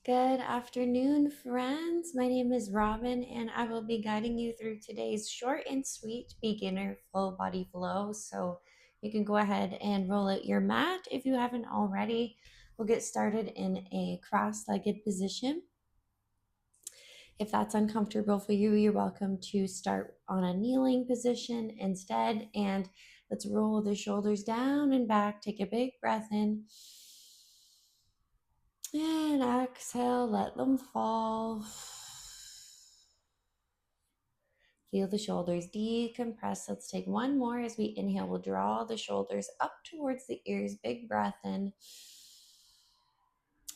Good afternoon, friends. My name is Robyn, and I will be guiding you through today's short and sweet beginner full body flow. So you can go ahead and roll out your mat if you haven't already. We'll get started in a cross legged position. If that's uncomfortable for you, you're welcome to start on a kneeling position instead. And let's roll the shoulders down and back. Take a big breath in. And exhale, let them fall. Feel the shoulders decompress. Let's take one more as we inhale. We'll draw the shoulders up towards the ears. Big breath in.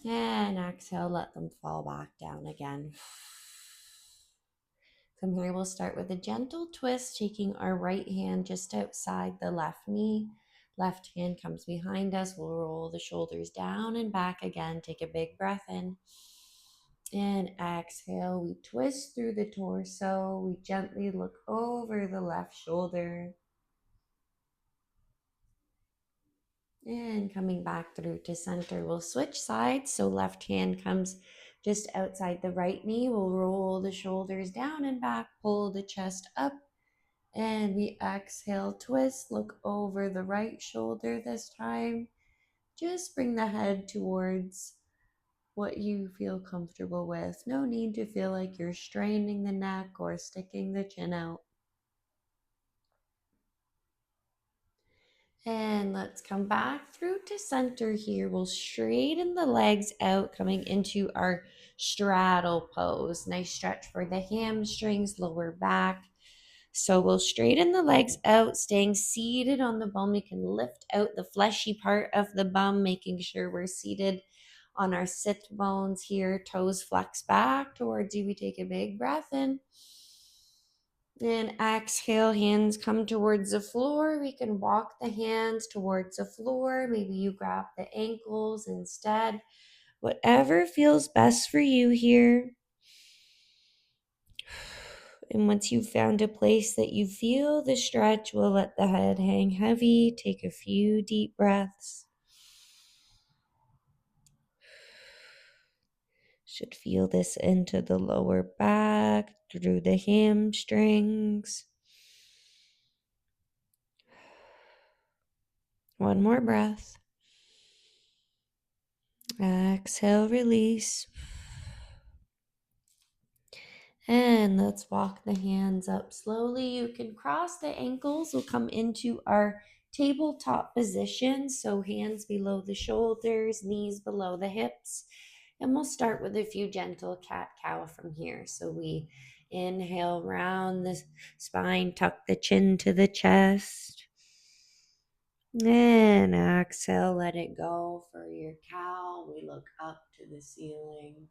And exhale, let them fall back down again. From here, we'll start with a gentle twist, taking our right hand just outside the left knee. Left hand comes behind us. We'll roll the shoulders down and back again. Take a big breath in. And exhale, we twist through the torso. We gently look over the left shoulder. And coming back through to center, we'll switch sides. So left hand comes just outside the right knee. We'll roll the shoulders down and back, pull the chest up. And we exhale, twist, look over the right shoulder this time. Just bring the head towards what you feel comfortable with. No need to feel like you're straining the neck or sticking the chin out. And let's come back through to center here. We'll straighten the legs out, coming into our straddle pose. Nice stretch for the hamstrings, lower back. So we'll straighten the legs out, staying seated on the bum. We can lift out the fleshy part of the bum, making sure we're seated on our sit bones here. Toes flex back towards you. We take a big breath in. And exhale, hands come towards the floor. We can walk the hands towards the floor. Maybe you grab the ankles instead. Whatever feels best for you here. And once you've found a place that you feel the stretch, we'll let the head hang heavy. Take a few deep breaths. Should feel this into the lower back, through the hamstrings. One more breath. Exhale, release. And let's walk the hands up slowly. You can cross the ankles. We'll come into our tabletop position. So hands below the shoulders, knees below the hips. And we'll start with a few gentle cat-cow from here. So we inhale, round the spine, tuck the chin to the chest. And exhale, let it go for your cow. We look up to the ceiling.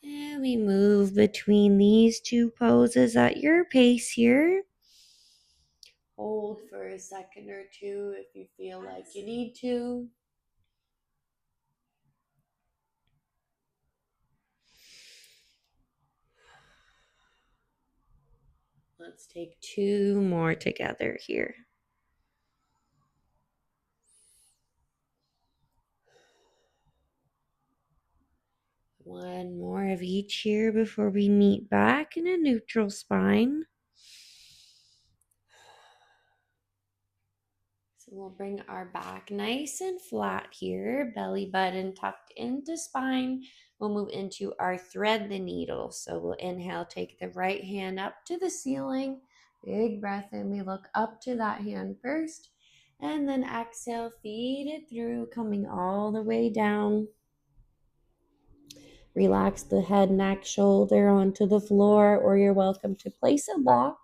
And we move between these two poses at your pace here. Hold for a second or two if you feel like you need to. Let's take two more together here. One more of each here before we meet back in a neutral spine. So we'll bring our back nice and flat here, belly button tucked into spine. We'll move into our thread the needle. So we'll inhale, take the right hand up to the ceiling. Big breath in, we look up to that hand first. And then exhale, feed it through, coming all the way down. Relax the head, neck, shoulder onto the floor, or you're welcome to place a block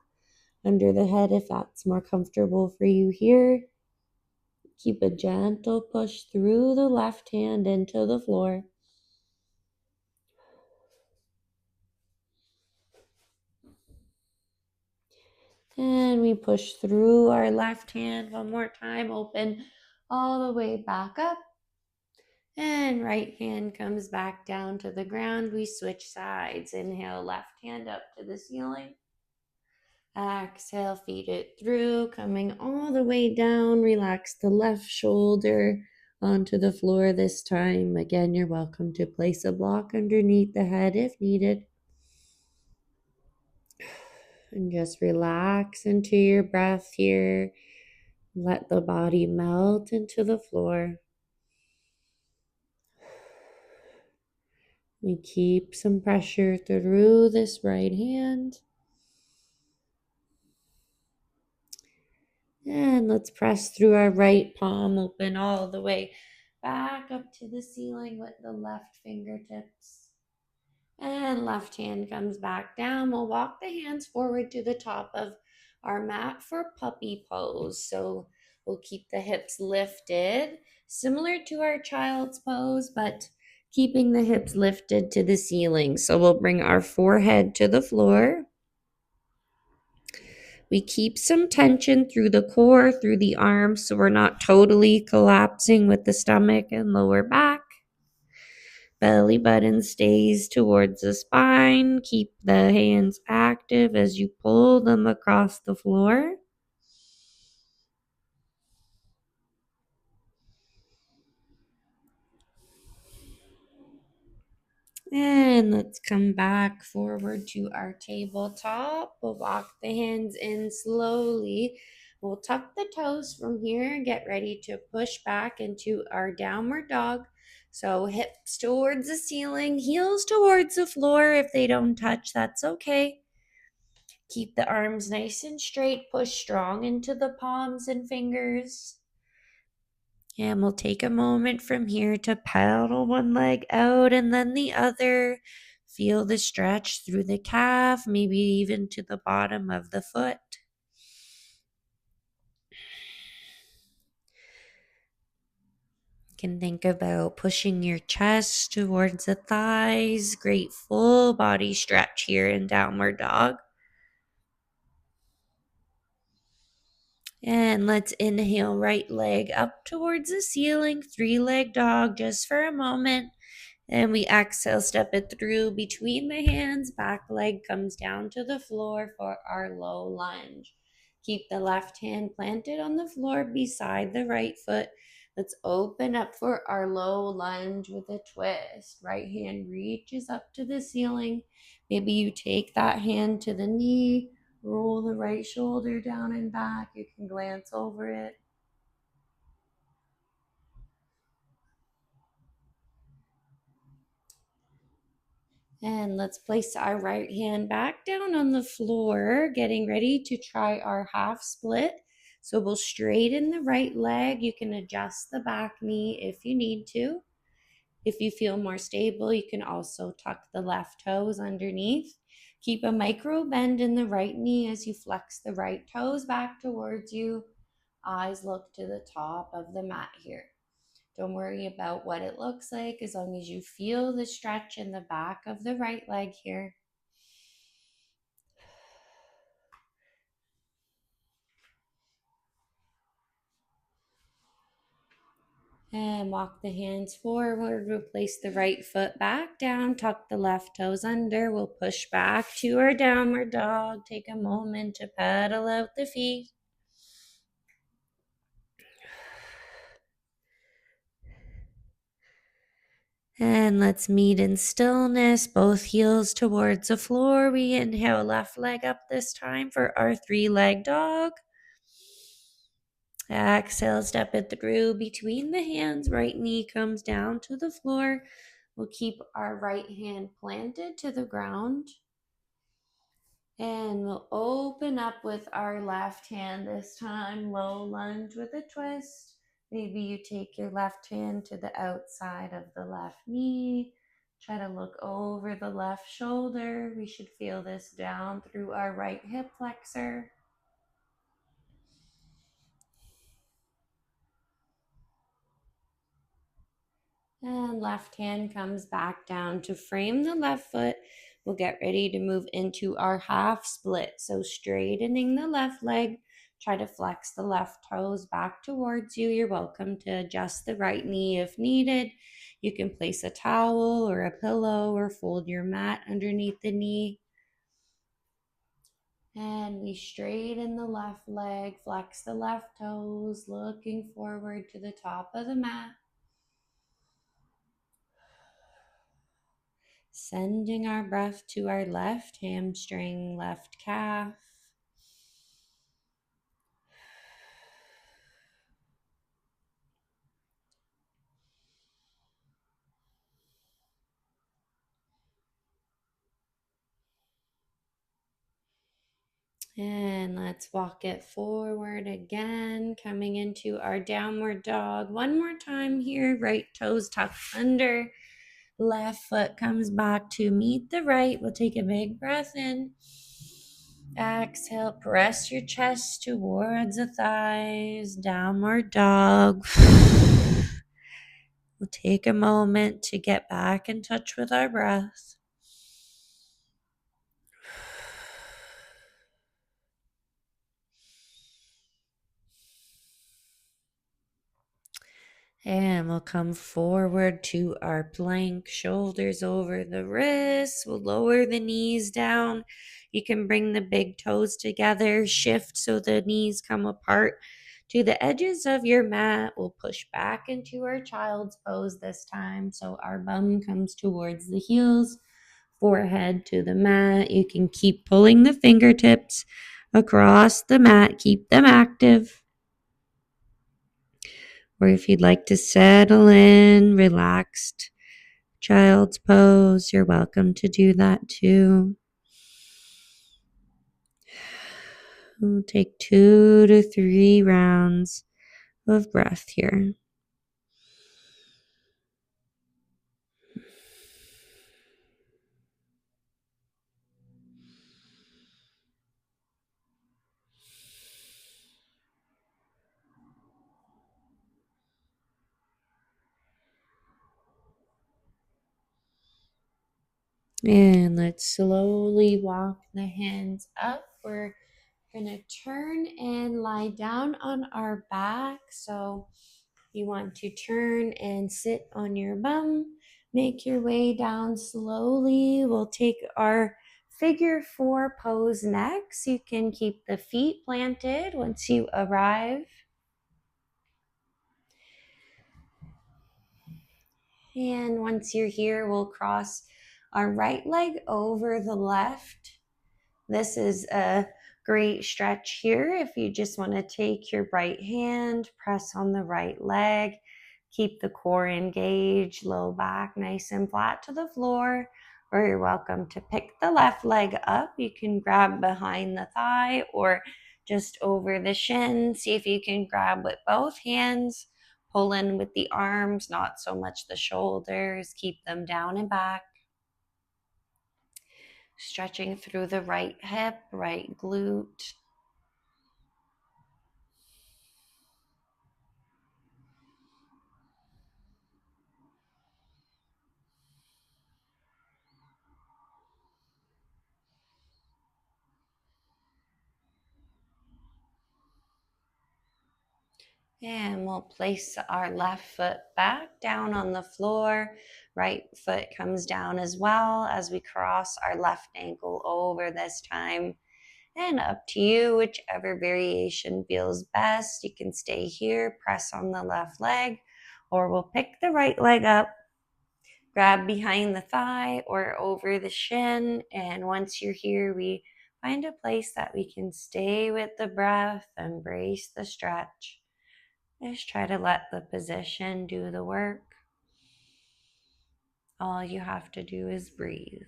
under the head if that's more comfortable for you here. Keep a gentle push through the left hand into the floor. And we push through our left hand one more time. Open all the way back up. And right hand comes back down to the ground. We switch sides. Inhale, left hand up to the ceiling. Exhale, feed it through, coming all the way down. Relax the left shoulder onto the floor this time. Again, you're welcome to place a block underneath the head if needed. And just relax into your breath here. Let the body melt into the floor. We keep some pressure through this right hand. And let's press through our right palm, open all the way back up to the ceiling with the left fingertips. And left hand comes back down. We'll walk the hands forward to the top of our mat for puppy pose. So we'll keep the hips lifted, similar to our child's pose, but keeping the hips lifted to the ceiling. So we'll bring our forehead to the floor. We keep some tension through the core, through the arms, so we're not totally collapsing with the stomach and lower back. Belly button stays towards the spine. Keep the hands active as you pull them across the floor. And let's come back forward to our tabletop. We'll walk the hands in slowly. We'll tuck the toes from here and get ready to push back into our downward dog. So hips towards the ceiling, heels towards the floor. If they don't touch, that's okay. Keep the arms nice and straight. Push strong into the palms and fingers. And we'll take a moment from here to paddle one leg out and then the other. Feel the stretch through the calf, maybe even to the bottom of the foot. You can think about pushing your chest towards the thighs. Great full body stretch here in downward dog. And let's inhale, right leg up towards the ceiling, 3-leg dog just for a moment. And we exhale, step it through between the hands. Back leg comes down to the floor for our low lunge. Keep the left hand planted on the floor beside the right foot. Let's open up for our low lunge with a twist. Right hand reaches up to the ceiling. Maybe you take that hand to the knee, roll the right shoulder down and back. You can glance over it. And let's place our right hand back down on the floor, getting ready to try our half split. So we'll straighten the right leg. You can adjust the back knee if you need to. If you feel more stable, you can also tuck the left toes underneath. Keep a micro bend in the right knee as you flex the right toes back towards you. Eyes look to the top of the mat here. Don't worry about what it looks like as long as you feel the stretch in the back of the right leg here. And walk the hands forward. We'll place the right foot back down. Tuck the left toes under. We'll push back to our downward dog. Take a moment to pedal out the feet. And let's meet in stillness, both heels towards the floor. We inhale, left leg up this time for our 3-leg dog. Exhale, step it through between the hands. Right knee comes down to the floor. We'll keep our right hand planted to the ground. And we'll open up with our left hand this time. Low lunge with a twist. Maybe you take your left hand to the outside of the left knee. Try to look over the left shoulder. We should feel this down through our right hip flexor. And left hand comes back down to frame the left foot. We'll get ready to move into our half split. So straightening the left leg, try to flex the left toes back towards you. You're welcome to adjust the right knee if needed. You can place a towel or a pillow or fold your mat underneath the knee. And we straighten the left leg, flex the left toes, looking forward to the top of the mat. Sending our breath to our left hamstring, left calf. And let's walk it forward again, coming into our downward dog. One more time here, right toes tucked under. Left foot comes back to meet the right. We'll take a big breath in. Exhale, press your chest towards the thighs. Downward dog. We'll take a moment to get back in touch with our breath. And we'll come forward to our plank, shoulders over the wrists. We'll lower the knees down. You can bring the big toes together, shift so the knees come apart to the edges of your mat. We'll push back into our child's pose this time. So our bum comes towards the heels, forehead to the mat. You can keep pulling the fingertips across the mat, keep them active. Or if you'd like to settle in, relaxed child's pose, you're welcome to do that too. We'll take 2 to 3 rounds of breath here. And let's slowly walk the hands up. We're going to turn and lie down on our back. So you want to turn and sit on your bum. Make your way down slowly. We'll take our figure 4 pose next. You can keep the feet planted once you arrive. And once you're here, we'll cross our right leg over the left. This is a great stretch here if you just want to take your right hand, press on the right leg, keep the core engaged, low back nice and flat to the floor, or you're welcome to pick the left leg up. You can grab behind the thigh or just over the shin. See if you can grab with both hands. Pull in with the arms, not so much the shoulders. Keep them down and back. Stretching through the right hip, right glute. And we'll place our left foot back down on the floor. Right foot comes down as well as we cross our left ankle over this time. And up to you, whichever variation feels best. You can stay here, press on the left leg, or we'll pick the right leg up, grab behind the thigh or over the shin. And once you're here, we find a place that we can stay with the breath, embrace the stretch. Just try to let the position do the work. All you have to do is breathe.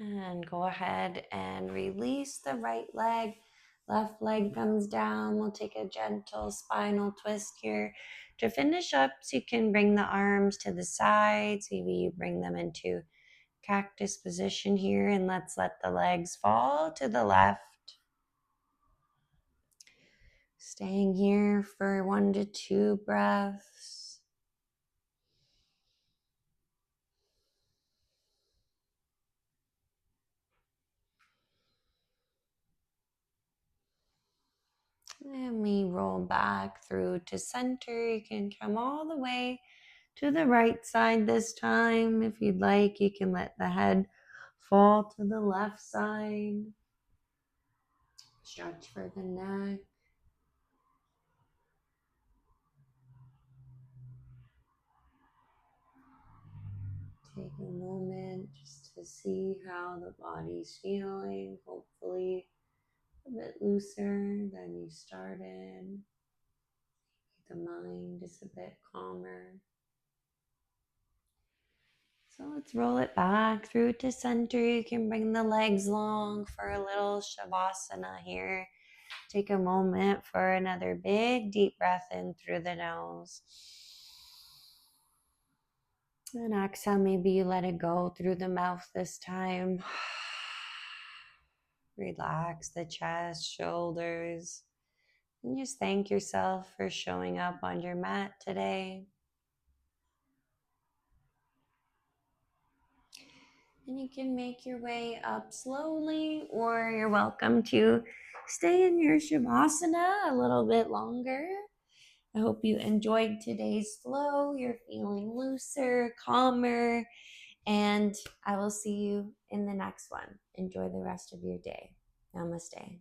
And go ahead and release the right leg. Left leg comes down. We'll take a gentle spinal twist here to finish up. So you can bring the arms to the sides. Maybe you bring them into cactus position here, and let's let the legs fall to the left. Staying here for 1 to 2 breaths. And we roll back through to center. You can come all the way to the right side this time. If you'd like, you can let the head Fall to the left side. Stretch for the neck. Take a moment just to see how the body's feeling. Hopefully a bit looser than you started. The mind is a bit calmer. So let's roll it back through to center. You can bring the legs long for a little shavasana here. Take a moment for another big deep breath in through the nose. And exhale, maybe you let it go through the mouth this time. Relax the chest, shoulders, and just thank yourself for showing up on your mat today. And you can make your way up slowly, or you're welcome to stay in your Shavasana a little bit longer. I hope you enjoyed today's flow. You're feeling looser, calmer, and I will see you in the next one. Enjoy the rest of your day. Namaste.